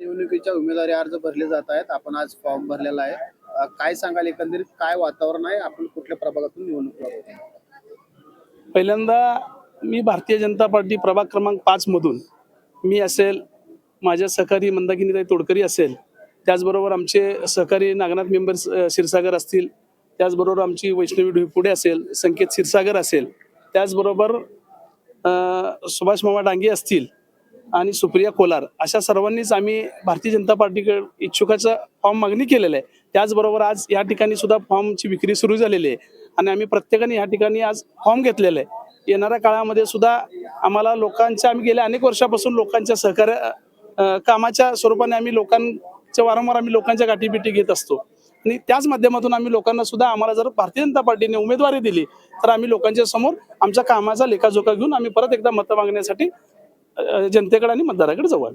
निवडणुकीच्या उमेदवारी अर्ज भरले जात आहेत. आपण आज फॉर्म भरलेला आहे. काय सांगाल एकंदरीत काय वातावरण आहे? आपण कुठल्या प्रभागातून निवडणूक लढवत आहे? पहिल्यांदा मी भारतीय जनता पार्टी प्रभाग क्रमांक 5 मधून मी असेल, माझ्या सहकारी मंदाकिनीताई तोडकरी असेल, त्याचबरोबर आमचे सहकारी नागनाथ मेंबर क्षीरसागर असतील, त्याचबरोबर आमची वैष्णवी ढुईपुडे असेल, संकेत क्षीरसागर असेल, त्याचबरोबर सुभाष मामा डांगे असतील आणि सुप्रिया कोलार, अशा सर्वांनीच आम्ही भारतीय जनता पार्टीकडे इच्छुकाचा फॉर्म मागणी केलेला आहे. त्याचबरोबर आज या ठिकाणी सुद्धा फॉर्मची विक्री सुरू झालेली आहे आणि आम्ही प्रत्येकाने या ठिकाणी आज फॉर्म घेतलेला आहे. येणाऱ्या काळामध्ये सुद्धा आम्हाला लोकांच्या, आम्ही गेल्या अनेक वर्षापासून लोकांच्या सहकार्य कामाच्या स्वरूपाने आम्ही लोकांच्या वारंवार आम्ही लोकांच्या गाठीभेटी घेत असतो आणि त्याच माध्यमातून आम्ही लोकांना सुद्धा, आम्हाला जर भारतीय जनता पार्टीने उमेदवारी दिली तर आम्ही लोकांच्या समोर आमच्या कामाचा लेखाजोखा घेऊन आम्ही परत एकदा मतं मागण्यासाठी जनतेकडे आणि मतदाराकडे जाऊ.